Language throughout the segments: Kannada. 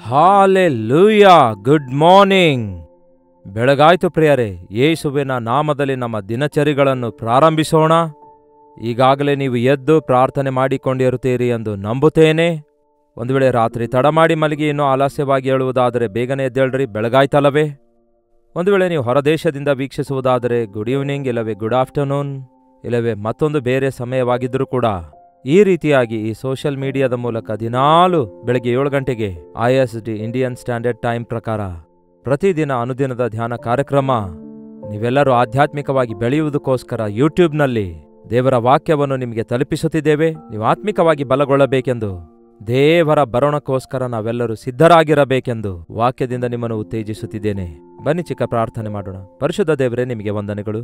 ಹಾಲೆಲೂಯಾ. Good morning. ಬೆಳಗಾಯ್ತು ಪ್ರಿಯರೇ. ಯೇಸುವಿನ ನಾಮದಲ್ಲಿ ನಮ್ಮ ದಿನಚರಿಗಳನ್ನು ಪ್ರಾರಂಭಿಸೋಣ. ಈಗಾಗಲೇ ನೀವು ಎದ್ದು ಪ್ರಾರ್ಥನೆ ಮಾಡಿಕೊಂಡಿರುತ್ತೀರಿ ಎಂದು ನಂಬುತ್ತೇನೆ. ಒಂದು ವೇಳೆ ರಾತ್ರಿ ತಡ ಮಾಡಿ ಮಲಗಿ ಇನ್ನೂ ಆಲಸ್ಯವಾಗಿ ಹೇಳುವುದಾದರೆ ಬೇಗನೆ ಎದ್ದೇಳ್ರಿ, ಬೆಳಗಾಯ್ತಲ್ಲವೇ. ಒಂದು ವೇಳೆ ನೀವು ಹೊರದೇಶದಿಂದ ವೀಕ್ಷಿಸುವುದಾದರೆ ಗುಡ್ ಈವ್ನಿಂಗ್, ಇಲ್ಲವೇ ಗುಡ್ ಆಫ್ಟರ್ನೂನ್, ಇಲ್ಲವೇ ಮತ್ತೊಂದು ಬೇರೆ ಸಮಯವಾಗಿದ್ದರೂ ಕೂಡ ಈ ರೀತಿಯಾಗಿ ಈ ಸೋಷಿಯಲ್ ಮೀಡಿಯಾದ ಮೂಲಕ ದಿನಾಲು ಬೆಳಗ್ಗೆ 7 ಗಂಟೆಗೆ ISD ಇಂಡಿಯನ್ ಸ್ಟ್ಯಾಂಡರ್ಡ್ ಟೈಮ್ ಪ್ರಕಾರ ಪ್ರತಿದಿನ ಅನುದಿನದ ಧ್ಯಾನ ಕಾರ್ಯಕ್ರಮ ನೀವೆಲ್ಲರೂ ಆಧ್ಯಾತ್ಮಿಕವಾಗಿ ಬೆಳೆಯುವುದಕ್ಕೋಸ್ಕರ ಯೂಟ್ಯೂಬ್ನಲ್ಲಿ ದೇವರ ವಾಕ್ಯವನ್ನು ನಿಮಗೆ ತಲುಪಿಸುತ್ತಿದ್ದೇವೆ. ನೀವು ಆತ್ಮಿಕವಾಗಿ ಬಲಗೊಳ್ಳಬೇಕೆಂದು, ದೇವರ ಬರೋಣಕ್ಕೋಸ್ಕರ ನಾವೆಲ್ಲರೂ ಸಿದ್ಧರಾಗಿರಬೇಕೆಂದು ವಾಕ್ಯದಿಂದ ನಿಮ್ಮನ್ನು ಉತ್ತೇಜಿಸುತ್ತಿದ್ದೇನೆ. ಬನ್ನಿ ಚಿಕ್ಕ ಪ್ರಾರ್ಥನೆ ಮಾಡೋಣ. ಪರಿಶುದ್ಧ ದೇವರೇ, ನಿಮಗೆ ವಂದನೆಗಳು.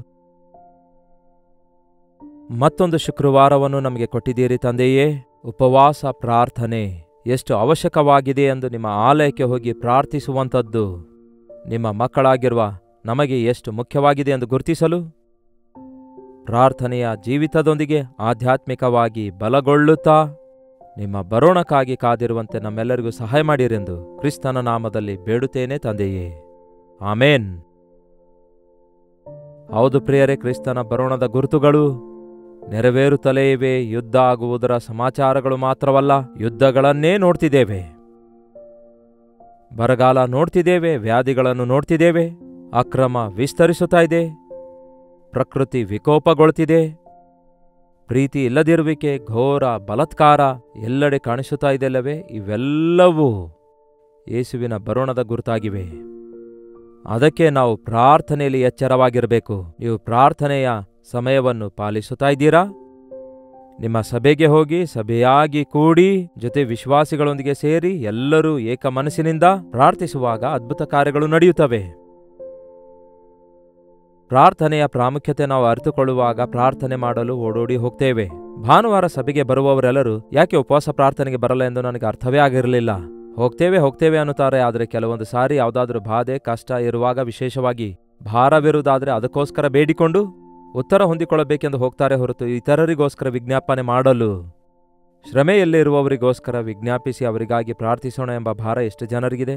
ಮತ್ತೊಂದು ಶುಕ್ರವಾರವನ್ನು ನಮಗೆ ಕೊಟ್ಟಿದ್ದೀರಿ ತಂದೆಯೇ. ಉಪವಾಸ ಪ್ರಾರ್ಥನೆ ಎಷ್ಟು ಅವಶ್ಯಕವಾಗಿದೆ ಎಂದು ನಿಮ್ಮ ಆಲಯಕ್ಕೆ ಹೋಗಿ ಪ್ರಾರ್ಥಿಸುವಂಥದ್ದು ನಿಮ್ಮ ಮಕ್ಕಳಾಗಿರುವ ನಮಗೆ ಎಷ್ಟು ಮುಖ್ಯವಾಗಿದೆ ಎಂದು ಗುರುತಿಸಲು, ಪ್ರಾರ್ಥನೆಯ ಜೀವಿತದೊಂದಿಗೆ ಆಧ್ಯಾತ್ಮಿಕವಾಗಿ ಬಲಗೊಳ್ಳುತ್ತಾ ನಿಮ್ಮ ಬರೋಣಕ್ಕಾಗಿ ಕಾದಿರುವಂತೆ ನಮ್ಮೆಲ್ಲರಿಗೂ ಸಹಾಯ ಮಾಡಿರೆಂದು ಕ್ರಿಸ್ತನ ನಾಮದಲ್ಲಿ ಬೇಡುತ್ತೇನೆ ತಂದೆಯೇ, ಆಮೇನ್. ಹೌದು ಪ್ರಿಯರೇ, ಕ್ರಿಸ್ತನ ಬರೋಣದ ಗುರುತುಗಳು ನೆರವೇರುತ್ತಲೇ ಇವೆ. ಯುದ್ಧ ಆಗುವುದರ ಸಮಾಚಾರಗಳು ಮಾತ್ರವಲ್ಲ, ಯುದ್ಧಗಳನ್ನೇ ನೋಡ್ತಿದ್ದೇವೆ. ಬರಗಾಲ ನೋಡ್ತಿದ್ದೇವೆ, ವ್ಯಾಧಿಗಳನ್ನು ನೋಡ್ತಿದ್ದೇವೆ, ಅಕ್ರಮ ವಿಸ್ತರಿಸುತ್ತಾ ಇದೆ, ಪ್ರಕೃತಿ ವಿಕೋಪಗೊಳ್ತಿದೆ, ಪ್ರೀತಿ ಇಲ್ಲದಿರುವಿಕೆ, ಘೋರ ಬಲಾತ್ಕಾರ ಎಲ್ಲೆಡೆ ಕಾಣಿಸುತ್ತಾ ಇದೆಯಲ್ಲವೇ. ಇವೆಲ್ಲವೂ ಯೇಸುವಿನ ಬರೋಣದ ಗುರುತಾಗಿವೆ. ಅದಕ್ಕೆ ನಾವು ಪ್ರಾರ್ಥನೆಯಲ್ಲಿ ಎಚ್ಚರವಾಗಿರಬೇಕು. ನೀವು ಪ್ರಾರ್ಥನೆಯ ಸಮಯವನ್ನು ಪಾಲಿಸುತ್ತಾ ಇದ್ದೀರಾ? ನಿಮ್ಮ ಸಭೆಗೆ ಹೋಗಿ ಸಭೆಯಾಗಿ ಕೂಡಿ ಜೊತೆ ವಿಶ್ವಾಸಿಗಳೊಂದಿಗೆ ಸೇರಿ ಎಲ್ಲರೂ ಏಕ ಮನಸ್ಸಿನಿಂದ ಪ್ರಾರ್ಥಿಸುವಾಗ ಅದ್ಭುತ ಕಾರ್ಯಗಳು ನಡೆಯುತ್ತವೆ. ಪ್ರಾರ್ಥನೆಯ ಪ್ರಾಮುಖ್ಯತೆ ನಾವು ಅರಿತುಕೊಳ್ಳುವಾಗ ಪ್ರಾರ್ಥನೆ ಮಾಡಲು ಓಡೋಡಿ ಹೋಗ್ತೇವೆ. ಭಾನುವಾರ ಸಭೆಗೆ ಬರುವವರೆಲ್ಲರೂ ಯಾಕೆ ಉಪವಾಸ ಪ್ರಾರ್ಥನೆಗೆ ಬರಲ್ಲ ಎಂದು ನನಗೆ ಅರ್ಥವೇ ಆಗಿರಲಿಲ್ಲ. ಹೋಗ್ತೇವೆ ಅನ್ನುತ್ತಾರೆ. ಆದರೆ ಕೆಲವೊಂದು ಸಾರಿ ಯಾವುದಾದ್ರೂ ಬಾಧೆ ಕಷ್ಟ ಇರುವಾಗ, ವಿಶೇಷವಾಗಿ ಭಾರವಿರುವುದಾದರೆ ಅದಕ್ಕೋಸ್ಕರ ಬೇಡಿಕೊಂಡು ಉತ್ತರ ಹೊಂದಿಕೊಳ್ಳಬೇಕೆಂದು ಹೋಗ್ತಾರೆ ಹೊರತು ಇತರರಿಗೋಸ್ಕರ ವಿಜ್ಞಾಪನೆ ಮಾಡಲು, ಶ್ರಮೆಯಲ್ಲಿರುವವರಿಗೋಸ್ಕರ ವಿಜ್ಞಾಪಿಸಿ ಅವರಿಗಾಗಿ ಪ್ರಾರ್ಥಿಸೋಣ ಎಂಬ ಭಾರ ಎಷ್ಟು ಜನರಿಗಿದೆ?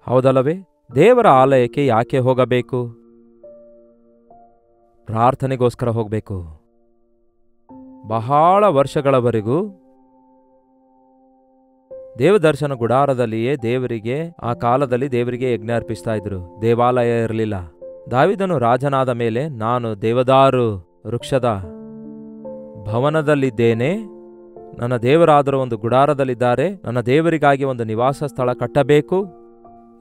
ಹೌದಲ್ಲವೇ? ದೇವರ ಆಲಯಕ್ಕೆ ಯಾಕೆ ಹೋಗಬೇಕು? ಪ್ರಾರ್ಥನೆಗೋಸ್ಕರ ಹೋಗಬೇಕು. ಬಹಳ ವರ್ಷಗಳವರೆಗೂ ದೇವದರ್ಶನ ಗುಡಾರದಲ್ಲಿಯೇ ಆ ಕಾಲದಲ್ಲಿ ದೇವರಿಗೆ ಯಜ್ಞ ಅರ್ಪಿಸ್ತಾ ಇದ್ರು. ದೇವಾಲಯ ಇರಲಿಲ್ಲ. ದಾವೀದನು ರಾಜನಾದ ಮೇಲೆ, ನಾನು ದೇವದಾರು ವೃಕ್ಷದ ಭವನದಲ್ಲಿದ್ದೇನೆ, ನನ್ನ ದೇವರಾದರೂ ಒಂದು ಗುಡಾರದಲ್ಲಿದ್ದಾರೆ, ನನ್ನ ದೇವರಿಗಾಗಿ ಒಂದು ನಿವಾಸ ಸ್ಥಳ ಕಟ್ಟಬೇಕು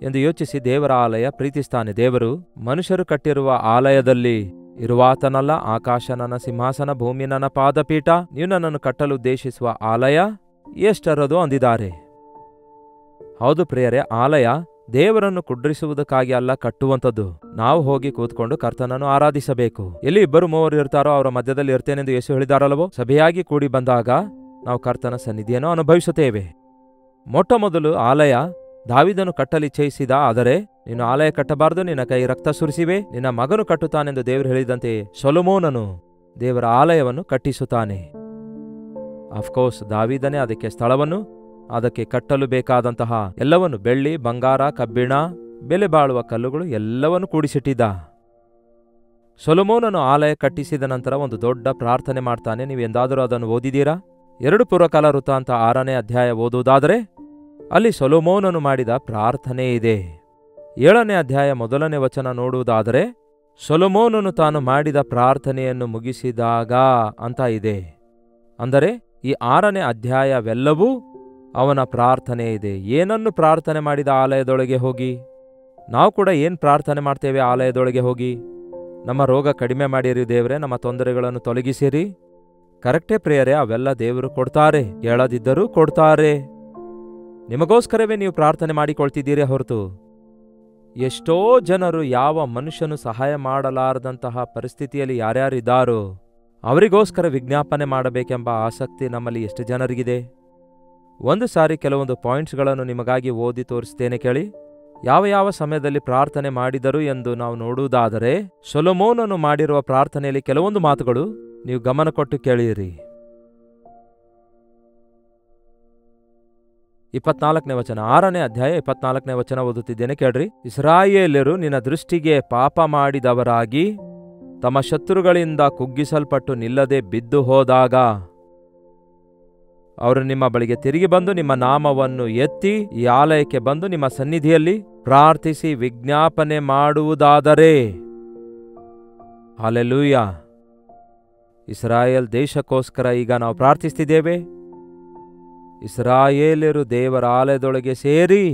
ಎಂದು ಯೋಚಿಸಿ ದೇವರ ಆಲಯ ಪ್ರೀತಿಸ್ತಾನೆ. ದೇವರು ಮನುಷ್ಯರು ಕಟ್ಟಿರುವ ಆಲಯದಲ್ಲಿ ಇರುವಾತನಲ್ಲ. ಆಕಾಶ ನನ್ನ ಸಿಂಹಾಸನ, ಭೂಮಿ ನನ್ನ ಪಾದಪೀಠ, ನೀವು ನನ್ನನ್ನು ಕಟ್ಟಲು ಉದ್ದೇಶಿಸುವ ಆಲಯ ಎಷ್ಟರದು ಅಂದಿದ್ದಾರೆ. ಹೌದು ಪ್ರಿಯರೇ, ಆಲಯ ದೇವರನ್ನು ಕುಡ್ರಿಸುವುದಕ್ಕಾಗಿ ಅಲ್ಲ, ಕಟ್ಟುವಂಥದ್ದು. ನಾವು ಹೋಗಿ ಕೂತ್ಕೊಂಡು ಕರ್ತನನ್ನು ಆರಾಧಿಸಬೇಕು. ಎಲ್ಲಿ 2-3 ಇರ್ತಾರೋ ಅವರ ಮಧ್ಯದಲ್ಲಿ ಇರ್ತೇನೆಂದು ಯೇಸು ಹೇಳಿದಾರಲ್ಲವೋ. ಸಭೆಯಾಗಿ ಕೂಡಿ ಬಂದಾಗ ನಾವು ಕರ್ತನ ಸನ್ನಿಧಿಯನ್ನು ಅನುಭವಿಸುತ್ತೇವೆ. ಮೊಟ್ಟಮೊದಲು ಆಲಯ ದಾವೀದನು ಕಟ್ಟಲಿಚ್ಛಯಿಸಿದ. ಆದರೆ ನೀನು ಆಲಯ ಕಟ್ಟಬಾರದು, ನಿನ್ನ ಕೈ ರಕ್ತ ಸುರಿಸಿವೆ, ನಿನ್ನ ಮಗನು ಕಟ್ಟುತ್ತಾನೆಂದು ದೇವರು ಹೇಳಿದಂತೆ ಸೊಲೊಮೋನನು ದೇವರ ಆಲಯವನ್ನು ಕಟ್ಟಿಸುತ್ತಾನೆ. ಅಫ್ಕೋರ್ಸ್ ದಾವೀದನೇ ಅದಕ್ಕೆ ಸ್ಥಳವನ್ನು, ಅದಕ್ಕೆ ಕಟ್ಟಲು ಬೇಕಾದಂತಹ ಎಲ್ಲವನ್ನು, ಬೆಳ್ಳಿ, ಬಂಗಾರ, ಕಬ್ಬಿಣ, ಬೆಲೆ ಬಾಳುವ ಕಲ್ಲುಗಳು ಎಲ್ಲವನ್ನು ಕೂಡಿಸಿಟ್ಟಿದ್ದ. ಸೊಲೊಮೋನನು ಆಲಯ ಕಟ್ಟಿಸಿದ ನಂತರ ಒಂದು ದೊಡ್ಡ ಪ್ರಾರ್ಥನೆ ಮಾಡ್ತಾನೆ. ನೀವು ಎಂದಾದರೂ ಅದನ್ನು ಓದಿದ್ದೀರಾ? 2 ಪೂರ್ವಕಾಲ ವೃತ್ತಾಂತ 6ನೇ ಅಧ್ಯಾಯ ಓದುವುದಾದರೆ ಅಲ್ಲಿ ಸೊಲೊಮೋನನು ಮಾಡಿದ ಪ್ರಾರ್ಥನೆ ಇದೆ. 7ನೇ ಅಧ್ಯಾಯ 1ನೇ ವಚನ ನೋಡುವುದಾದರೆ ಸೊಲೊಮೋನನು ತಾನು ಮಾಡಿದ ಪ್ರಾರ್ಥನೆಯನ್ನು ಮುಗಿಸಿದಾಗ ಅಂತ ಇದೆ. ಅಂದರೆ ಈ 6ನೇ ಅಧ್ಯಾಯವೆಲ್ಲವೂ ಅವನ ಪ್ರಾರ್ಥನೆ ಇದೆ. ಏನನ್ನು ಪ್ರಾರ್ಥನೆ ಮಾಡಿದ ಆಲಯದೊಳಗೆ ಹೋಗಿ? ನಾವು ಕೂಡ ಏನು ಪ್ರಾರ್ಥನೆ ಮಾಡ್ತೇವೆ ಆಲಯದೊಳಗೆ ಹೋಗಿ? ನಮ್ಮ ರೋಗ ಕಡಿಮೆ ಮಾಡಿರಿ ದೇವರೇ, ನಮ್ಮ ತೊಂದರೆಗಳನ್ನು ತೊಲಗಿಸಿರಿ. ಕರೆಕ್ಟೇ ಪ್ರಿಯರೇ, ಅವೆಲ್ಲ ದೇವರು ಕೊಡ್ತಾರೆ, ಕೇಳದಿದ್ದರೂ ಕೊಡ್ತಾರೆ. ನಿಮಗೋಸ್ಕರವೇ ನೀವು ಪ್ರಾರ್ಥನೆ ಮಾಡಿಕೊಳ್ತಿದ್ದೀರಿ ಹೊರತು ಎಷ್ಟೋ ಜನರು, ಯಾವ ಮನುಷ್ಯನು ಸಹಾಯ ಮಾಡಲಾರದಂತಹ ಪರಿಸ್ಥಿತಿಯಲ್ಲಿ ಯಾರ್ಯಾರಿದ್ದಾರೋ ಅವರಿಗೋಸ್ಕರ ವಿಜ್ಞಾಪನೆ ಮಾಡಬೇಕೆಂಬ ಆಸಕ್ತಿ ನಮ್ಮಲ್ಲಿ ಎಷ್ಟು ಜನರಿಗಿದೆ? ಒಂದು ಸಾರಿ ಕೆಲವೊಂದು ಪಾಯಿಂಟ್ಸ್ಗಳನ್ನು ನಿಮಗಾಗಿ ಓದಿ ತೋರಿಸ್ತೇನೆ, ಕೇಳಿ. ಯಾವ ಸಮಯದಲ್ಲಿ ಪ್ರಾರ್ಥನೆ ಮಾಡಿದರು ಎಂದು ನಾವು ನೋಡುವುದಾದರೆ ಸೊಲೊಮೋನನು ಮಾಡಿರುವ ಪ್ರಾರ್ಥನೆಯಲ್ಲಿ ಕೆಲವೊಂದು ಮಾತುಗಳು ನೀವು ಗಮನ ಕೊಟ್ಟು ಕೇಳಿರಿ. 24ನೇ ವಚನ, 6ನೇ ಅಧ್ಯಾಯ 24ನೇ ವಚನ ಓದುತ್ತಿದ್ದೇನೆ, ಕೇಳ್ರಿ. ಇಸ್ರಾಯೇಲ್ಯರು ನಿನ್ನ ದೃಷ್ಟಿಗೆ ಪಾಪ ಮಾಡಿದವರಾಗಿ ತಮ್ಮ ಶತ್ರುಗಳಿಂದ ಕುಗ್ಗಿಸಲ್ಪಟ್ಟು ನಿಲ್ಲದೆ ಬಿದ್ದು ಹೋದಾಗ ಅವರು ನಿಮ್ಮ ಬಳಿಗೆ ತಿರುಗಿ ಬಂದು ನಿಮ್ಮ ನಾಮವನ್ನು ಎತ್ತಿ ಈ ಆಲಯಕ್ಕೆ ಬಂದು ನಿಮ್ಮ ಸನ್ನಿಧಿಯಲ್ಲಿ ಪ್ರಾರ್ಥಿಸಿ ವಿಜ್ಞಾಪನೆ ಮಾಡುವುದಾದರೆ, ಹಲ್ಲೆಲೂಯಾ, ಇಸ್ರಾಯೇಲ್ ದೇಶಕ್ಕೋಸ್ಕರ ಈಗ ನಾವು ಪ್ರಾರ್ಥಿಸ್ತಿದ್ದೇವೆ. ಇಸ್ರಾಯೇಲ್ಯರು ದೇವರ ಆಲಯದೊಳಗೆ ಸೇರಿ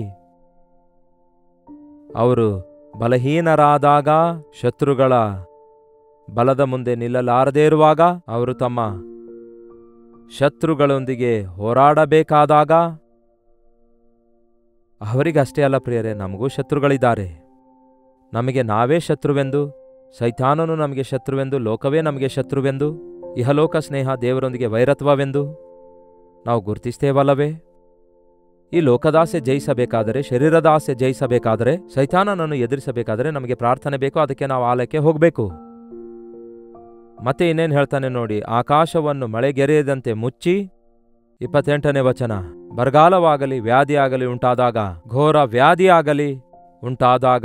ಅವರು ಬಲಹೀನರಾದಾಗ, ಶತ್ರುಗಳ ಬಲದ ಮುಂದೆ ನಿಲ್ಲಲಾರದೇ ಇರುವಾಗ, ಅವರು ತಮ್ಮ ಶತ್ರುಗಳೊಂದಿಗೆ ಹೋರಾಡಬೇಕಾದಾಗ, ಅವರಿಗಷ್ಟೇ ಅಲ್ಲ ಪ್ರಿಯರೇ, ನಮಗೂ ಶತ್ರುಗಳಿದ್ದಾರೆ. ನಮಗೆ ನಾವೇ ಶತ್ರುವೆಂದು, ಸೈತಾನನು ನಮಗೆ ಶತ್ರುವೆಂದು, ಲೋಕವೇ ನಮಗೆ ಶತ್ರುವೆಂದು, ಇಹಲೋಕ ಸ್ನೇಹ ದೇವರೊಂದಿಗೆ ವೈರತ್ವವೆಂದು ನಾವು ಗುರುತಿಸ್ತೇವಲ್ಲವೇ? ಈ ಲೋಕದಾಸೆ ಜಯಿಸಬೇಕಾದರೆ, ಶರೀರದಾಸೆ ಜಯಿಸಬೇಕಾದರೆ, ಸೈತಾನನನ್ನು ಎದುರಿಸಬೇಕಾದರೆ ನಮಗೆ ಪ್ರಾರ್ಥನೆ ಬೇಕು. ಅದಕ್ಕೆ ನಾವು ಆಲಯಕ್ಕೆ ಹೋಗಬೇಕು. ಮತ್ತೆ ಇನ್ನೇನು ಹೇಳ್ತಾನೆ ನೋಡಿ, ಆಕಾಶವನ್ನು ಮಳೆಗೆರೆಯದಂತೆ ಮುಚ್ಚಿ, 28ನೇ ವಚನ, ಬರಗಾಲವಾಗಲಿ ವ್ಯಾಧಿಯಾಗಲಿ ಉಂಟಾದಾಗ, ಘೋರ ವ್ಯಾಧಿಯಾಗಲಿ ಉಂಟಾದಾಗ,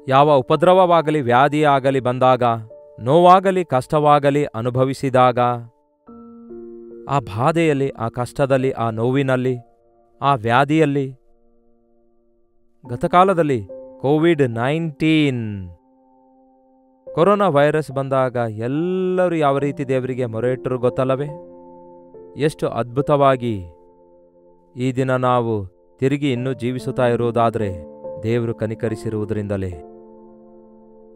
ಯಾವ ಉಪದ್ರವವಾಗಲಿ ವ್ಯಾಧಿಯಾಗಲಿ ಬಂದಾಗ, ನೋವಾಗಲಿ ಕಷ್ಟವಾಗಲಿ ಅನುಭವಿಸಿದಾಗ, ಆ ಬಾಧೆಯಲ್ಲಿ, ಆ ಕಷ್ಟದಲ್ಲಿ, ಆ ನೋವಿನಲ್ಲಿ, ಆ ವ್ಯಾಧಿಯಲ್ಲಿ, ಗತಕಾಲದಲ್ಲಿ ಕೋವಿಡ್-19 ಕೊರೋನಾ ವೈರಸ್ ಬಂದಾಗ ಎಲ್ಲರೂ ಯಾವ ರೀತಿ ದೇವರಿಗೆ ಮೊರೆ ಇಟ್ಟರು ಗೊತ್ತಲ್ಲವೇ? ಎಷ್ಟು ಅದ್ಭುತವಾಗಿ ಈ ದಿನ ನಾವು ತಿರುಗಿ ಇನ್ನೂ ಜೀವಿಸುತ್ತಾ ಇರುವುದಾದರೆ ದೇವರು ಕನಿಕರಿಸಿರುವುದರಿಂದಲೇ.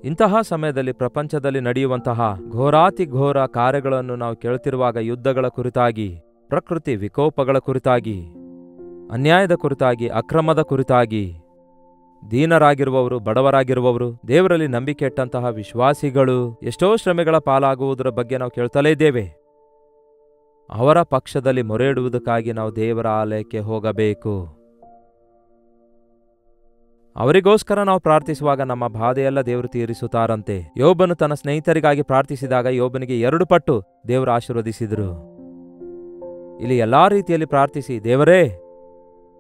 ಇಂತಹ ಸಮಯದಲ್ಲಿ ಪ್ರಪಂಚದಲ್ಲಿ ನಡೆಯುವಂತಹ ಘೋರಾತಿ ಘೋರ ಕಾರ್ಯಗಳನ್ನು ನಾವು ಕೇಳುತ್ತಿರುವಾಗ, ಯುದ್ಧಗಳ ಕುರಿತಾಗಿ, ಪ್ರಕೃತಿ ವಿಕೋಪಗಳ ಕುರಿತಾಗಿ, ಅನ್ಯಾಯದ ಕುರಿತಾಗಿ, ಅಕ್ರಮದ ಕುರಿತಾಗಿ, ದೀನರಾಗಿರುವವರು, ಬಡವರಾಗಿರುವವರು, ದೇವರಲ್ಲಿ ನಂಬಿಕೆ ಇಟ್ಟಂತಹ ವಿಶ್ವಾಸಿಗಳು ಎಷ್ಟೋ ಶ್ರಮೆಗಳ ಪಾಲಾಗುವುದರ ಬಗ್ಗೆ ನಾವು ಕೇಳ್ತಲೇ ಇದ್ದೇವೆ. ಅವರ ಪಕ್ಷದಲ್ಲಿ ಮೊರೆ ಇಡುವುದಕ್ಕಾಗಿ ನಾವು ದೇವರ ಆಲಯಕ್ಕೆ ಹೋಗಬೇಕು. ಅವರಿಗೋಸ್ಕರ ನಾವು ಪ್ರಾರ್ಥಿಸುವಾಗ ನಮ್ಮ ಬಾಧೆಯೆಲ್ಲ ದೇವರು ತೀರಿಸುತ್ತಾರಂತೆ. ಯೋಬನು ತನ್ನ ಸ್ನೇಹಿತರಿಗಾಗಿ ಪ್ರಾರ್ಥಿಸಿದಾಗ ಯೋಬನಿಗೆ 2 ಪಟ್ಟು ದೇವರು ಆಶೀರ್ವದಿಸಿದರು. ಇಲ್ಲಿ ಎಲ್ಲಾ ರೀತಿಯಲ್ಲಿ ಪ್ರಾರ್ಥಿಸಿ, ದೇವರೇ,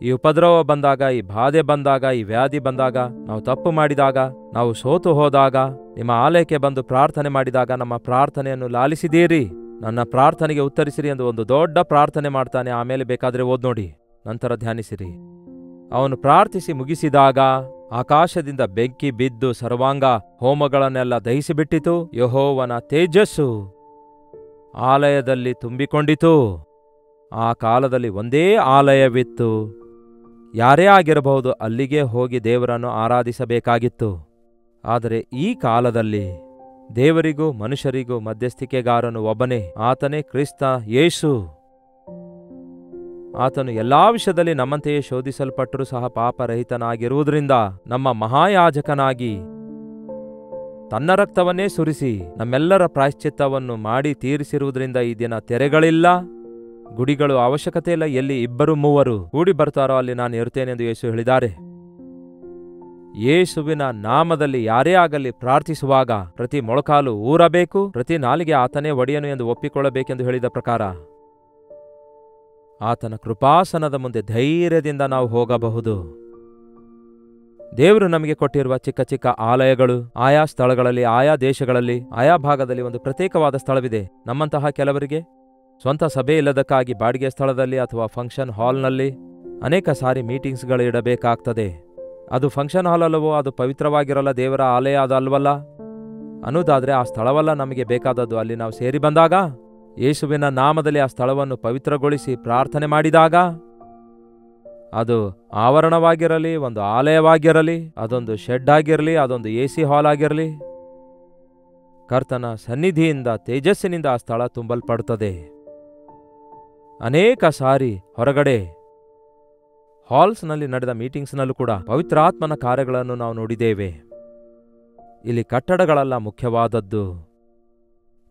ಈ ಉಪದ್ರವ ಬಂದಾಗ, ಈ ಬಾಧೆ ಬಂದಾಗ, ಈ ವ್ಯಾಧಿ ಬಂದಾಗ, ನಾವು ತಪ್ಪು ಮಾಡಿದಾಗ, ನಾವು ಸೋತು ಹೋದಾಗ, ನಿಮ್ಮ ಆಲಯಕ್ಕೆ ಬಂದು ಪ್ರಾರ್ಥನೆ ಮಾಡಿದಾಗ ನಮ್ಮ ಪ್ರಾರ್ಥನೆಯನ್ನು ಲಾಲಿಸಿದ್ದೀರಿ, ನನ್ನ ಪ್ರಾರ್ಥನೆಗೆ ಉತ್ತರಿಸಿರಿ ಎಂದು ಒಂದು ದೊಡ್ಡ ಪ್ರಾರ್ಥನೆ ಮಾಡ್ತಾನೆ. ಆಮೇಲೆ ಬೇಕಾದರೆ ಓದ್ ನೋಡಿ, ನಂತರ ಧ್ಯಾನಿಸಿರಿ. ಅವನು ಪ್ರಾರ್ಥಿಸಿ ಮುಗಿಸಿದಾಗ ಆಕಾಶದಿಂದ ಬೆಂಕಿ ಬಿದ್ದು ಸರ್ವಾಂಗ ಹೋಮಗಳನ್ನೆಲ್ಲ ದಹಿಸಿಬಿಟ್ಟಿತು. ಯೆಹೋವನ ತೇಜಸ್ಸು ಆಲಯದಲ್ಲಿ ತುಂಬಿಕೊಂಡಿತು. ಆ ಕಾಲದಲ್ಲಿ ಒಂದೇ ಆಲಯವಿತ್ತು. ಯಾರೇ ಆಗಿರಬಹುದು, ಅಲ್ಲಿಗೆ ಹೋಗಿ ದೇವರನ್ನು ಆರಾಧಿಸಬೇಕಾಗಿತ್ತು. ಆದರೆ ಈ ಕಾಲದಲ್ಲಿ ದೇವರಿಗೂ ಮನುಷ್ಯರಿಗೂ ಮಧ್ಯಸ್ಥಿಕೆಗಾರನು ಒಬ್ಬನೇ, ಆತನೇ ಕ್ರಿಸ್ತ ಯೇಸು. ಆತನು ಎಲ್ಲಾ ವಿಷಯದಲ್ಲಿ ನಮ್ಮಂತೆಯೇ ಶೋಧಿಸಲ್ಪಟ್ಟರೂ ಸಹ ಪಾಪರಹಿತನಾಗಿರುವುದರಿಂದ ನಮ್ಮ ಮಹಾಯಾಜಕನಾಗಿ ತನ್ನ ರಕ್ತವನ್ನೇ ಸುರಿಸಿ ನಮ್ಮೆಲ್ಲರ ಪ್ರಾಯಶ್ಚಿತ್ತವನ್ನು ಮಾಡಿ ತೀರಿಸಿರುವುದರಿಂದ ಈ ದಿನ ತೆರೆಗಳಿಲ್ಲ, ಗುಡಿಗಳು ಅವಶ್ಯಕತೆ ಇಲ್ಲ. ಎಲ್ಲಿ 2-3 ಕೂಡಿ ಬರ್ತಾರೋ ಅಲ್ಲಿ ನಾನು ಇರುತ್ತೇನೆಂದು ಯೇಸು ಹೇಳಿದ್ದಾರೆ. ಯೇಸುವಿನ ನಾಮದಲ್ಲಿ ಯಾರೇ ಆಗಲಿ ಪ್ರಾರ್ಥಿಸುವಾಗ ಪ್ರತಿ ಮೊಳಕಾಲು ಊರಬೇಕು, ಪ್ರತಿ ನಾಲಿಗೆ ಆತನೇ ಒಡೆಯನು ಎಂದು ಒಪ್ಪಿಕೊಳ್ಳಬೇಕೆಂದು ಹೇಳಿದ ಪ್ರಕಾರ ಆತನ ಕೃಪಾಸನದ ಮುಂದೆ ಧೈರ್ಯದಿಂದ ನಾವು ಹೋಗಬಹುದು. ದೇವರು ನಮಗೆ ಕೊಟ್ಟಿರುವ ಚಿಕ್ಕ ಚಿಕ್ಕ ಆಲಯಗಳು ಆಯಾ ಸ್ಥಳಗಳಲ್ಲಿ, ಆಯಾ ದೇಶಗಳಲ್ಲಿ, ಆಯಾ ಭಾಗದಲ್ಲಿ ಒಂದು ಪ್ರತ್ಯೇಕವಾದ ಸ್ಥಳವಿದೆ. ನಮ್ಮಂತಹ ಕೆಲವರಿಗೆ ಸ್ವಂತ ಸಭೆ ಇಲ್ಲದಕ್ಕಾಗಿ ಬಾಡಿಗೆ ಸ್ಥಳದಲ್ಲಿ ಅಥವಾ ಫಂಕ್ಷನ್ ಹಾಲ್ನಲ್ಲಿ ಅನೇಕ ಸಾರಿ ಮೀಟಿಂಗ್ಸ್ಗಳು ಇಡಬೇಕಾಗ್ತದೆ. ಅದು ಫಂಕ್ಷನ್ ಹಾಲ್ ಅಲ್ಲವೋ, ಅದು ಪವಿತ್ರವಾಗಿರಲ್ಲ, ದೇವರ ಆಲಯ ಅದಲ್ವಲ್ಲ ಅನ್ನೋದಾದರೆ ಆ ಸ್ಥಳವಲ್ಲ ನಮಗೆ ಬೇಕಾದದ್ದು. ಅಲ್ಲಿ ನಾವು ಸೇರಿ ಬಂದಾಗ ಯೇಸುವಿನ ನಾಮದಲ್ಲಿ ಆ ಸ್ಥಳವನ್ನು ಪವಿತ್ರಗೊಳಿಸಿ ಪ್ರಾರ್ಥನೆ ಮಾಡಿದಾಗ, ಅದು ಆವರಣವಾಗಿರಲಿ, ಒಂದು ಆಲಯವಾಗಿರಲಿ, ಅದೊಂದು ಶೆಡ್ ಆಗಿರಲಿ, ಅದೊಂದು AC ಹಾಲ್ ಆಗಿರಲಿ, ಕರ್ತನ ಸನ್ನಿಧಿಯಿಂದ ತೇಜಸ್ಸಿನಿಂದ ಆ ಸ್ಥಳ ತುಂಬಲ್ಪಡುತ್ತದೆ. ಅನೇಕ ಸಾರಿ ಹೊರಗಡೆ ಹಾಲ್ಸ್ನಲ್ಲಿ ನಡೆದ ಮೀಟಿಂಗ್ಸ್ನಲ್ಲೂ ಕೂಡ ಪವಿತ್ರಾತ್ಮನ ಕಾರ್ಯಗಳನ್ನು ನಾವು ನೋಡಿದ್ದೇವೆ. ಇಲ್ಲಿ ಕಟ್ಟಡಗಳೆಲ್ಲ ಮುಖ್ಯವಾದದ್ದು.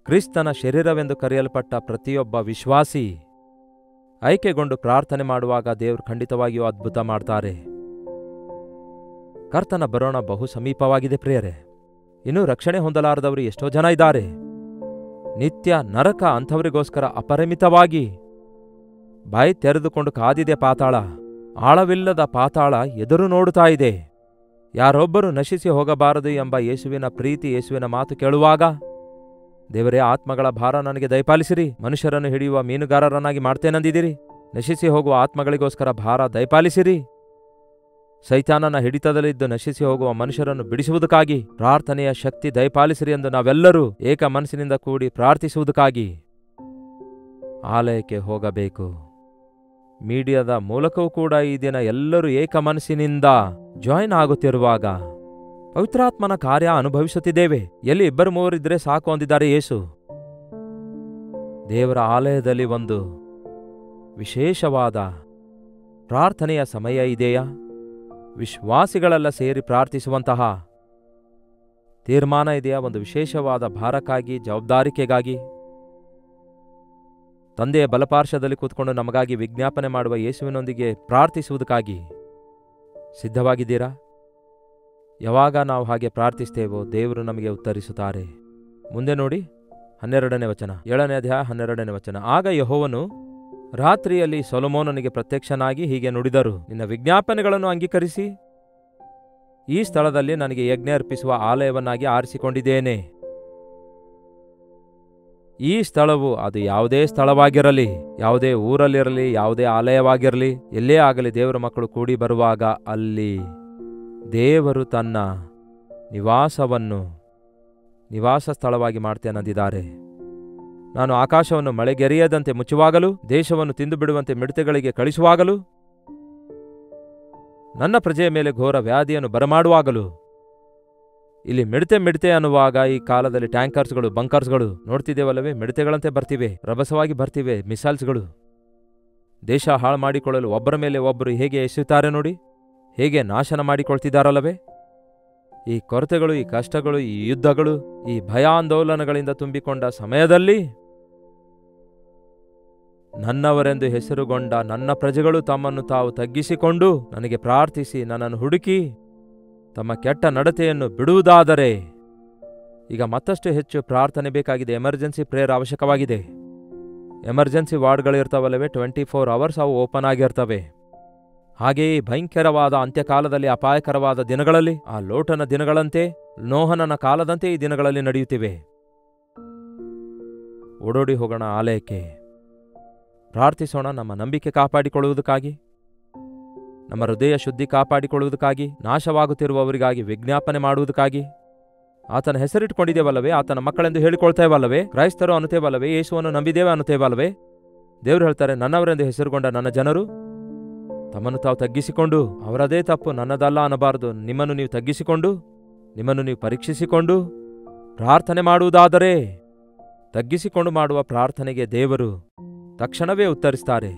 ಕ್ರಿಸ್ತನ ಶರೀರವೆಂದು ಕರೆಯಲ್ಪಟ್ಟ ಪ್ರತಿಯೊಬ್ಬ ವಿಶ್ವಾಸಿ ಆಯ್ಕೆಗೊಂಡು ಪ್ರಾರ್ಥನೆ ಮಾಡುವಾಗ ದೇವರು ಖಂಡಿತವಾಗಿಯೂ ಅದ್ಭುತ ಮಾಡ್ತಾರೆ. ಕರ್ತನ ಬರೋಣ ಬಹು ಸಮೀಪವಾಗಿದೆ ಪ್ರಿಯರೇ. ಇನ್ನೂ ರಕ್ಷಣೆ ಹೊಂದಲಾರದವರು ಎಷ್ಟೋ ಜನ ಇದ್ದಾರೆ. ನಿತ್ಯ ನರಕ ಅಂಥವರಿಗೋಸ್ಕರ ಅಪರಿಮಿತವಾಗಿ ಬಾಯಿ ತೆರೆದುಕೊಂಡು ಕಾದಿದೆ ಪಾತಾಳ. ಆಳವಿಲ್ಲದ ಪಾತಾಳ ಎದುರು ನೋಡುತ್ತಾ ಇದೆ. ಯಾರೊಬ್ಬರು ನಶಿಸಿ ಹೋಗಬಾರದು ಎಂಬ ಯೇಸುವಿನ ಪ್ರೀತಿ, ಯೇಸುವಿನ ಮಾತು ಕೇಳುವಾಗ, ದೇವರೇ, ಆತ್ಮಗಳ ಭಾರ ನನಗೆ ದಯಪಾಲಿಸಿರಿ, ಮನುಷ್ಯರನ್ನು ಹಿಡಿಯುವ ಮೀನುಗಾರರನ್ನಾಗಿ ಮಾಡ್ತೇನೆಂದಿದ್ದೀರಿ, ನಶಿಸಿ ಹೋಗುವ ಆತ್ಮಗಳಿಗೋಸ್ಕರ ಭಾರ ದಯಪಾಲಿಸಿರಿ. ಸೈತಾನನ ಹಿಡಿತದಲ್ಲಿದ್ದು ನಶಿಸಿ ಹೋಗುವ ಮನುಷ್ಯರನ್ನು ಬಿಡಿಸುವುದಕ್ಕಾಗಿ ಪ್ರಾರ್ಥನೆಯ ಶಕ್ತಿ ದಯಪಾಲಿಸಿರಿ ಎಂದು ನಾವೆಲ್ಲರೂ ಏಕ ಮನಸ್ಸಿನಿಂದ ಕೂಡಿ ಪ್ರಾರ್ಥಿಸುವುದಕ್ಕಾಗಿ ಆಲಯಕ್ಕೆ ಹೋಗಬೇಕು. ಮೀಡಿಯಾದ ಮೂಲಕವೂ ಕೂಡ ಈ ದಿನ ಎಲ್ಲರೂ ಏಕ ಮನಸ್ಸಿನಿಂದ ಜಾಯಿನ್ ಆಗುತ್ತಿರುವಾಗ ಪವಿತ್ರಾತ್ಮನ ಕಾರ್ಯ ಅನುಭವಿಸುತ್ತಿದ್ದೇವೆ. ಎಲ್ಲಿ 2-3 ಸಾಕು ಅಂದಿದ್ದಾರೆ ಯೇಸು. ದೇವರ ಆಲಯದಲ್ಲಿ ಒಂದು ವಿಶೇಷವಾದ ಪ್ರಾರ್ಥನೆಯ ಸಮಯ ಇದೆಯಾ? ವಿಶ್ವಾಸಿಗಳೆಲ್ಲ ಸೇರಿ ಪ್ರಾರ್ಥಿಸುವಂತಹ ತೀರ್ಮಾನ ಇದೆಯಾ? ಒಂದು ವಿಶೇಷವಾದ ಭಾರಕ್ಕಾಗಿ, ಜವಾಬ್ದಾರಿಕೆಗಾಗಿ, ತಂದೆಯ ಬಲಪಾರ್ಶ್ವದಲ್ಲಿ ಕೂತ್ಕೊಂಡು ನಮಗಾಗಿ ವಿಜ್ಞಾಪನೆ ಮಾಡುವ ಯೇಸುವಿನೊಂದಿಗೆ ಪ್ರಾರ್ಥಿಸುವುದಕ್ಕಾಗಿ ಸಿದ್ಧವಾಗಿದ್ದೀರಾ? ಯಾವಾಗ ನಾವು ಹಾಗೆ ಪ್ರಾರ್ಥಿಸ್ತೇವೋ ದೇವರು ನಮಗೆ ಉತ್ತರಿಸುತ್ತಾರೆ. ಮುಂದೆ ನೋಡಿ, 12ನೇ ವಚನ, 7ನೇ ಅಧ್ಯಾಯ 12ನೇ ವಚನ. ಆಗ ಯೆಹೋವನು ರಾತ್ರಿಯಲ್ಲಿ ಸೊಲೊಮೋನನಿಗೆ ಪ್ರತ್ಯಕ್ಷನಾಗಿ ಹೀಗೆ ನುಡಿದರು, ನಿನ್ನ ವಿಜ್ಞಾಪನೆಗಳನ್ನು ಅಂಗೀಕರಿಸಿ ಈ ಸ್ಥಳದಲ್ಲಿ ನನಗೆ ಯಜ್ಞ ಅರ್ಪಿಸುವ ಆಲಯವನ್ನಾಗಿ ಆರಿಸಿಕೊಂಡಿದ್ದೇನೆ. ಈ ಸ್ಥಳವು ಅದು ಯಾವುದೇ ಸ್ಥಳವಾಗಿರಲಿ, ಯಾವುದೇ ಊರಲ್ಲಿರಲಿ, ಯಾವುದೇ ಆಲಯವಾಗಿರಲಿ, ಎಲ್ಲೇ ಆಗಲಿ, ದೇವರ ಮಕ್ಕಳು ಕೂಡಿ ಬರುವಾಗ ಅಲ್ಲಿ ದೇವರು ತನ್ನ ನಿವಾಸ ಸ್ಥಳವಾಗಿ ಮಾಡ್ತೇನೆಂದಿದ್ದಾರೆ. ನಾನು ಆಕಾಶವನ್ನು ಮಳೆಗೆರೆಯದಂತೆ ಮುಚ್ಚುವಾಗಲೂ, ದೇಶವನ್ನು ತಿಂದು ಬಿಡುವಂತೆ ಮಿಡತೆಗಳಿಗೆ ಕಳಿಸುವಾಗಲೂ, ನನ್ನ ಪ್ರಜೆಯ ಮೇಲೆ ಘೋರ ವ್ಯಾಧಿಯನ್ನು ಬರಮಾಡುವಾಗಲೂ. ಇಲ್ಲಿ ಮಿಡತೆ ಅನ್ನುವಾಗ ಈ ಕಾಲದಲ್ಲಿ ಟ್ಯಾಂಕರ್ಸ್ಗಳು, ಬಂಕರ್ಸ್ಗಳು ನೋಡ್ತಿದ್ದೇವಲ್ಲವೇ, ಮಿಡತೆಗಳಂತೆ ಬರ್ತಿವೆ, ರಭಸವಾಗಿ ಬರ್ತಿವೆ ಮಿಸೈಲ್ಸ್ಗಳು. ದೇಶ ಹಾಳು ಮಾಡಿಕೊಳ್ಳಲು ಒಬ್ಬರ ಮೇಲೆ ಒಬ್ಬರು ಹೇಗೆ ಎಸೆಯುತ್ತಾರೆ ನೋಡಿ, ಹೇಗೆ ನಾಶನ ಮಾಡಿಕೊಳ್ತಿದ್ದಾರಲ್ಲವೇ. ಈ ಕೊರತೆಗಳು, ಈ ಕಷ್ಟಗಳು, ಈ ಯುದ್ಧಗಳು, ಈ ಭಯಾಂದೋಲನಗಳಿಂದ ತುಂಬಿಕೊಂಡ ಸಮಯದಲ್ಲಿ ನನ್ನವರೆಂದು ಹೆಸರುಗೊಂಡ ನನ್ನ ಪ್ರಜೆಗಳು ತಮ್ಮನ್ನು ತಾವು ತಗ್ಗಿಸಿಕೊಂಡು ನನಗೆ ಪ್ರಾರ್ಥಿಸಿ ನನ್ನನ್ನು ಹುಡುಕಿ ತಮ್ಮ ಕೆಟ್ಟ ನಡತೆಯನ್ನು ಬಿಡುವುದಾದರೆ, ಈಗ ಮತ್ತಷ್ಟು ಹೆಚ್ಚು ಪ್ರಾರ್ಥನೆ ಬೇಕಾಗಿದೆ. ಎಮರ್ಜೆನ್ಸಿ ಪ್ರೇಯರ್ ಅವಶ್ಯಕವಾಗಿದೆ. ಎಮರ್ಜೆನ್ಸಿ ವಾರ್ಡ್ಗಳಿರ್ತಾವಲ್ಲವೇ, 24 hours ಅವು ಓಪನ್ ಆಗಿರ್ತವೆ. ಹಾಗೆಯೇ ಭಯಂಕರವಾದ ಅಂತ್ಯಕಾಲದಲ್ಲಿ, ಅಪಾಯಕರವಾದ ದಿನಗಳಲ್ಲಿ, ಆ ಲೋಟನ ದಿನಗಳಂತೆ, ನೋಹನನ ಕಾಲದಂತೆ ಈ ದಿನಗಳಲ್ಲಿ ನಡೆಯುತ್ತಿವೆ. ಓಡೋಡಿ ಹೋಗೋಣ ಆಲಯಕ್ಕೆ, ಪ್ರಾರ್ಥಿಸೋಣ ನಮ್ಮ ನಂಬಿಕೆ ಕಾಪಾಡಿಕೊಳ್ಳುವುದಕ್ಕಾಗಿ, ನಮ್ಮ ಹೃದಯ ಶುದ್ಧಿ ಕಾಪಾಡಿಕೊಳ್ಳುವುದಕ್ಕಾಗಿ, ನಾಶವಾಗುತ್ತಿರುವವರಿಗಾಗಿ ವಿಜ್ಞಾಪನೆ ಮಾಡುವುದಕ್ಕಾಗಿ. ಆತನ ಹೆಸರಿಟ್ಟುಕೊಂಡಿದ್ದೇವಲ್ಲವೇ, ಆತನ ಮಕ್ಕಳೆಂದು ಹೇಳಿಕೊಳ್ತೇವಲ್ಲವೇ, ಕ್ರೈಸ್ತರು ಅನ್ನುತ್ತೇವಲ್ಲವೇ, ಯೇಸುವನ್ನು ನಂಬಿದ್ದೇವೆ ಅನ್ನುತ್ತೇವಲ್ಲವೇ. ದೇವರು ಹೇಳ್ತಾರೆ, ನನ್ನವರೆಂದು ಹೆಸರುಗೊಂಡ ನನ್ನ ಜನರು ತಮ್ಮನ್ನು ತಾವು ತಗ್ಗಿಸಿಕೊಂಡು, ಅವರದೇ ತಪ್ಪು ನನ್ನದಲ್ಲ ಅನ್ನಬಾರದು, ನಿಮ್ಮನ್ನು ನೀವು ತಗ್ಗಿಸಿಕೊಂಡು, ನಿಮ್ಮನ್ನು ನೀವು ಪರೀಕ್ಷಿಸಿಕೊಂಡು ಪ್ರಾರ್ಥನೆ ಮಾಡುವುದಾದರೆ, ತಗ್ಗಿಸಿಕೊಂಡು ಮಾಡುವ ಪ್ರಾರ್ಥನೆಗೆ ದೇವರು ತಕ್ಷಣವೇ ಉತ್ತರಿಸ್ತಾರೆ.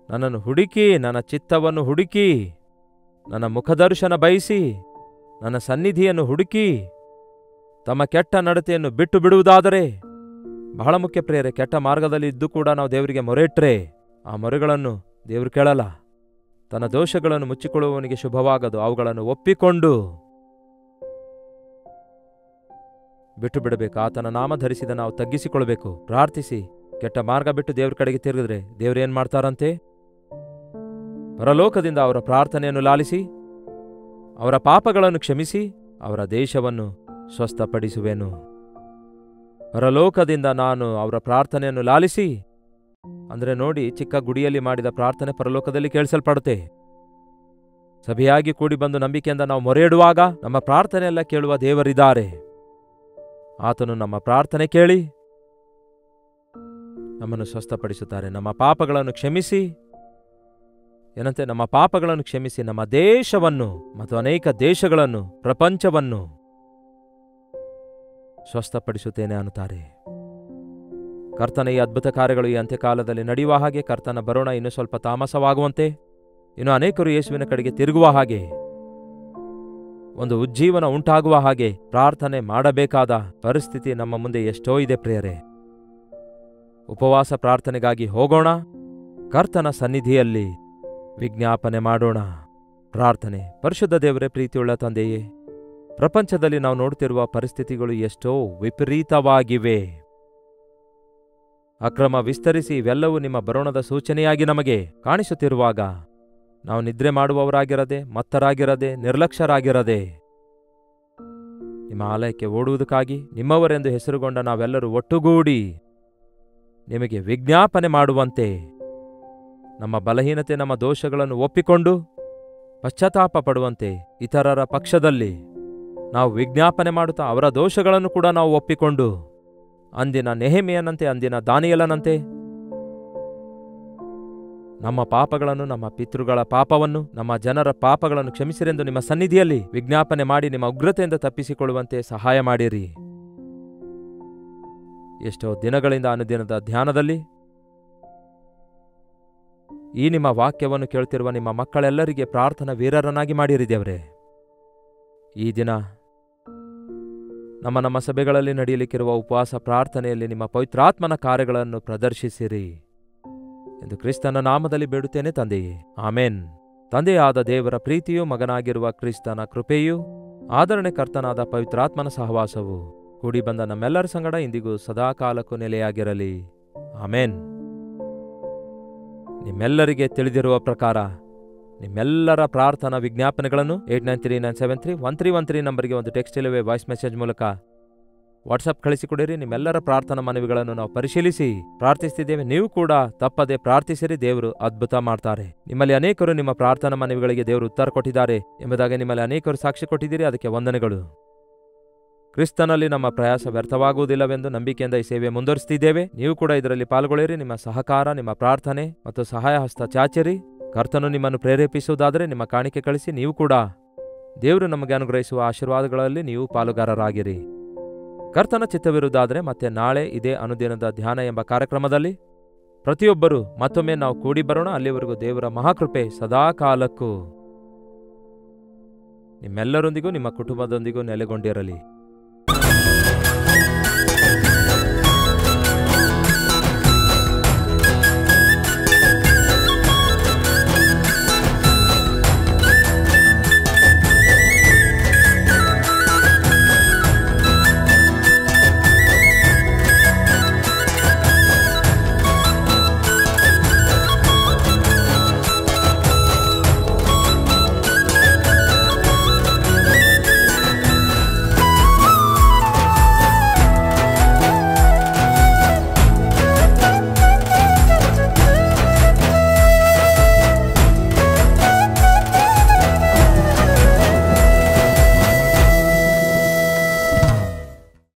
ನನ್ನನ್ನು ಹುಡುಕಿ, ನನ್ನ ಚಿತ್ತವನ್ನು ಹುಡುಕಿ, ನನ್ನ ಮುಖದರ್ಶನ ಬಯಸಿ, ನನ್ನ ಸನ್ನಿಧಿಯನ್ನು ಹುಡುಕಿ ತಮ್ಮ ಕೆಟ್ಟ ನಡತೆಯನ್ನು ಬಿಟ್ಟು ಬಿಡುವುದಾದರೆ, ಬಹಳ ಮುಖ್ಯ ಪ್ರಿಯರೇ, ಕೆಟ್ಟ ಮಾರ್ಗದಲ್ಲಿ ಇದ್ದು ಕೂಡ ನಾವು ದೇವರಿಗೆ ಮೊರೆಯಿಟ್ರೆ ಆ ಮೊರೆಗಳನ್ನು ದೇವರು ಕೇಳಲ್ಲ. ತನ್ನ ದೋಷಗಳನ್ನು ಮುಚ್ಚಿಕೊಳ್ಳುವವನಿಗೆ ಶುಭವಾಗದು. ಅವುಗಳನ್ನು ಒಪ್ಪಿಕೊಂಡು ಬಿಟ್ಟು ಬಿಡಬೇಕು. ಆತನ ನಾಮ ಧರಿಸಿದ ನಾವು ತಗ್ಗಿಸಿಕೊಳ್ಬೇಕು. ಪ್ರಾರ್ಥಿಸಿ ಕೆಟ್ಟ ಮಾರ್ಗ ಬಿಟ್ಟು ದೇವ್ರ ಕಡೆಗೆ ತಿರುಗಿದ್ರೆ ದೇವ್ರೇನ್ ಮಾಡ್ತಾರಂತೆ? ಪರಲೋಕದಿಂದ ಅವರ ಪ್ರಾರ್ಥನೆಯನ್ನು ಲಾಲಿಸಿ, ಅವರ ಪಾಪಗಳನ್ನು ಕ್ಷಮಿಸಿ, ಅವರ ದೇಶವನ್ನು ಸ್ವಸ್ಥಪಡಿಸುವೆನು. ಪರಲೋಕದಿಂದ ನಾನು ಅವರ ಪ್ರಾರ್ಥನೆಯನ್ನು ಲಾಲಿಸಿ ಅಂದ್ರೆ ನೋಡಿ, ಚಿಕ್ಕ ಗುಡಿಯಲ್ಲಿ ಮಾಡಿದ ಪ್ರಾರ್ಥನೆ ಪರಲೋಕದಲ್ಲಿ ಕೇಳಿಸಲ್ಪಡುತ್ತೆ. ಸಭೆಯಾಗಿ ಕೂಡಿ ಬಂದು ನಂಬಿಕೆಯಿಂದ ನಾವು ಮೊರೆಯಿಡುವಾಗ ನಮ್ಮ ಪ್ರಾರ್ಥನೆಯೆಲ್ಲ ಕೇಳುವ ದೇವರಿದ್ದಾರೆ. ಆತನು ನಮ್ಮ ಪ್ರಾರ್ಥನೆ ಕೇಳಿ ನಮ್ಮನ್ನು ಸ್ವಸ್ಥಪಡಿಸುತ್ತಾರೆ. ನಮ್ಮ ಪಾಪಗಳನ್ನು ಕ್ಷಮಿಸಿ, ಏನಂತೆ, ನಮ್ಮ ಪಾಪಗಳನ್ನು ಕ್ಷಮಿಸಿ ನಮ್ಮ ದೇಶವನ್ನು ಮತ್ತು ಅನೇಕ ದೇಶಗಳನ್ನು, ಪ್ರಪಂಚವನ್ನು ಸ್ವಸ್ಥಪಡಿಸುತ್ತೇನೆ ಅನ್ನುತ್ತಾರೆ. ಕರ್ತನ ಈ ಅದ್ಭುತ ಕಾರ್ಯಗಳು ಈ ಅಂತ್ಯಕಾಲದಲ್ಲಿ ನಡೆಯುವ ಹಾಗೆ, ಕರ್ತನ ಬರೋಣ ಇನ್ನೂ ಸ್ವಲ್ಪ ತಾಮಸವಾಗುವಂತೆ, ಇನ್ನು ಅನೇಕರು ಯೇಸುವಿನ ಕಡೆಗೆ ತಿರುಗುವ ಹಾಗೆ, ಒಂದು ಉಜ್ಜೀವನ ಉಂಟಾಗುವ ಹಾಗೆ ಪ್ರಾರ್ಥನೆ ಮಾಡಬೇಕಾದ ಪರಿಸ್ಥಿತಿ ನಮ್ಮ ಮುಂದೆ ಎಷ್ಟೋ ಇದೆ ಪ್ರಿಯರೇ. ಉಪವಾಸ ಪ್ರಾರ್ಥನೆಗಾಗಿ ಹೋಗೋಣ, ಕರ್ತನ ಸನ್ನಿಧಿಯಲ್ಲಿ ವಿಜ್ಞಾಪನೆ ಮಾಡೋಣ. ಪ್ರಾರ್ಥನೆ. ಪರಿಶುದ್ಧ ದೇವರೇ, ಪ್ರೀತಿಯುಳ್ಳ ತಂದೆಯೇ, ಪ್ರಪಂಚದಲ್ಲಿ ನಾವು ನೋಡುತ್ತಿರುವ ಪರಿಸ್ಥಿತಿಗಳು ಎಷ್ಟೋ ವಿಪರೀತವಾಗಿವೆ. ಅಕ್ರಮ ವಿಸ್ತರಿಸಿ ಇವೆಲ್ಲವೂ ನಿಮ್ಮ ಬರೋಣದ ಸೂಚನೆಯಾಗಿ ನಮಗೆ ಕಾಣಿಸುತ್ತಿರುವಾಗ ನಾವು ನಿದ್ರೆ ಮಾಡುವವರಾಗಿರದೆ, ಮತ್ತರಾಗಿರದೆ, ನಿರ್ಲಕ್ಷ್ಯರಾಗಿರದೆ ನಿಮ್ಮ ಆಲಯಕ್ಕೆ ಓಡುವುದಕ್ಕಾಗಿ ನಿಮ್ಮವರೆಂದು ಹೆಸರುಗೊಂಡ ನಾವೆಲ್ಲರೂ ಒಟ್ಟುಗೂಡಿ ನಿಮಗೆ ವಿಜ್ಞಾಪನೆ ಮಾಡುವಂತೆ ನಮ್ಮ ಬಲಹೀನತೆ, ನಮ್ಮ ದೋಷಗಳನ್ನು ಒಪ್ಪಿಕೊಂಡು ಪಶ್ಚಾತ್ತಾಪ ಪಡುವಂತೆ ಇತರರ ಪಕ್ಷದಲ್ಲಿ ನಾವು ವಿಜ್ಞಾಪನೆ ಮಾಡುತ್ತಾ ಅವರ ದೋಷಗಳನ್ನು ಕೂಡ ನಾವು ಒಪ್ಪಿಕೊಂಡು ಅಂದಿನ ನೆಹೆಮೀಯನಂತೆ, ಅಂದಿನ ದಾನಿಯೇಲನಂತೆ ನಮ್ಮ ಪಾಪಗಳನ್ನು, ನಮ್ಮ ಪಿತೃಗಳ ಪಾಪವನ್ನು, ನಮ್ಮ ಜನರ ಪಾಪಗಳನ್ನು ಕ್ಷಮಿಸಿರೆಂದು ನಿಮ್ಮ ಸನ್ನಿಧಿಯಲ್ಲಿ ವಿಜ್ಞಾಪನೆ ಮಾಡಿ ನಿಮ್ಮ ಉಗ್ರತೆಯಿಂದ ತಪ್ಪಿಸಿಕೊಳ್ಳುವಂತೆ ಸಹಾಯ ಮಾಡಿರಿ. ಎಷ್ಟೋ ದಿನಗಳಿಂದ ಅನುದಿನದ ಧ್ಯಾನದಲ್ಲಿ ಈ ನಿಮ್ಮ ವಾಕ್ಯವನ್ನು ಕೇಳುತ್ತಿರುವ ನಿಮ್ಮ ಮಕ್ಕಳೆಲ್ಲರಿಗೆ ಪ್ರಾರ್ಥನಾ ವೀರರನ್ನಾಗಿ ಮಾಡಿರಿ ದೇವರೇ. ಈ ದಿನ ನಮ್ಮ ಸಭೆಗಳಲ್ಲಿ ನಡೆಯಲಿಕ್ಕಿರುವ ಉಪವಾಸ ಪ್ರಾರ್ಥನೆಯಲ್ಲಿ ನಿಮ್ಮ ಪವಿತ್ರಾತ್ಮನ ಕಾರ್ಯಗಳನ್ನು ಪ್ರದರ್ಶಿಸಿರಿ ಎಂದು ಕ್ರಿಸ್ತನ ನಾಮದಲ್ಲಿ ಬೇಡುತ್ತೇನೆ ತಂದೆಯೇ, ಆಮೇನ್. ತಂದೆಯಾದ ದೇವರ ಪ್ರೀತಿಯೂ, ಮಗನಾಗಿರುವ ಕ್ರಿಸ್ತನ ಕೃಪೆಯೂ, ಆದರಣೆ ಕರ್ತನಾದ ಪವಿತ್ರಾತ್ಮನ ಸಹವಾಸವು ಕೂಡಿ ಬಂದ ನಮ್ಮೆಲ್ಲರ ಸಂಗಡ ಇಂದಿಗೂ ಸದಾಕಾಲಕ್ಕೂ ನೆಲೆಯಾಗಿರಲಿ, ಆಮೇನ್. ನಿಮ್ಮೆಲ್ಲರಿಗೆ ತಿಳಿದಿರುವ ಪ್ರಕಾರ ನಿಮ್ಮೆಲ್ಲರ ಪ್ರಾರ್ಥನಾ ವಿಜ್ಞಾಪನೆಗಳನ್ನು 8939731313 ನಂಬರ್ಗೆ ಒಂದು ಟೆಕ್ಸ್ಟ್ ಇಲ್ಲವೇ ವಾಯ್ಸ್ ಮೆಸೇಜ್ ಮೂಲಕ ವಾಟ್ಸಪ್ ಕಳಿಸಿಕೊಡಿರಿ. ನಿಮ್ಮೆಲ್ಲರ ಪ್ರಾರ್ಥನಾ ಮನವಿಗಳನ್ನು ನಾವು ಪರಿಶೀಲಿಸಿ ಪ್ರಾರ್ಥಿಸ್ತಿದ್ದೇವೆ. ನೀವು ಕೂಡ ತಪ್ಪದೆ ಪ್ರಾರ್ಥಿಸಿರಿ, ದೇವರು ಅದ್ಭುತ ಮಾಡ್ತಾರೆ. ನಿಮ್ಮಲ್ಲಿ ಅನೇಕರು ನಿಮ್ಮ ಪ್ರಾರ್ಥನಾ ಮನವಿಗಳಿಗೆ ದೇವರು ಉತ್ತರ ಕೊಟ್ಟಿದ್ದಾರೆ ಎಂಬುದಾಗಿ ನಿಮ್ಮಲ್ಲಿ ಅನೇಕರು ಸಾಕ್ಷಿ ಕೊಟ್ಟಿದ್ದೀರಿ, ಅದಕ್ಕೆ ವಂದನೆಗಳು. ಕ್ರಿಸ್ತನಲ್ಲಿ ನಮ್ಮ ಪ್ರಯಾಸ ವ್ಯರ್ಥವಾಗುವುದಿಲ್ಲವೆಂದು ನಂಬಿಕೆಯಿಂದ ಈ ಸೇವೆ ಮುಂದುವರಿಸುತ್ತಿದ್ದೇವೆ. ನೀವು ಕೂಡ ಇದರಲ್ಲಿ ಪಾಲ್ಗೊಳ್ಳಿರಿ. ನಿಮ್ಮ ಸಹಕಾರ, ನಿಮ್ಮ ಪ್ರಾರ್ಥನೆ ಮತ್ತು ಸಹಾಯ ಹಸ್ತ ಚಾಚಿರಿ. ಕರ್ತನು ನಿಮ್ಮನ್ನು ಪ್ರೇರೇಪಿಸುವುದಾದರೆ ನಿಮ್ಮ ಕಾಣಿಕೆ ಕಳಿಸಿ. ನೀವು ಕೂಡ ದೇವರು ನಮಗೆ ಅನುಗ್ರಹಿಸುವ ಆಶೀರ್ವಾದಗಳಲ್ಲಿ ನೀವು ಪಾಲುಗಾರರಾಗಿರಿ. ಕರ್ತನ ಚಿತ್ತವಿರುವುದಾದರೆ ಮತ್ತೆ ನಾಳೆ ಇದೇ ಅನುದಿನದ ಧ್ಯಾನ ಎಂಬ ಕಾರ್ಯಕ್ರಮದಲ್ಲಿ ಪ್ರತಿಯೊಬ್ಬರೂ ಮತ್ತೊಮ್ಮೆ ನಾವು ಕೂಡಿ ಬರೋಣ. ಅಲ್ಲಿವರೆಗೂ ದೇವರ ಮಹಾಕೃಪೆ ಸದಾಕಾಲಕ್ಕೂ ನಿಮ್ಮೆಲ್ಲರೊಂದಿಗೂ ನಿಮ್ಮ ಕುಟುಂಬದೊಂದಿಗೂ ನೆಲೆಗೊಂಡಿರಲಿ.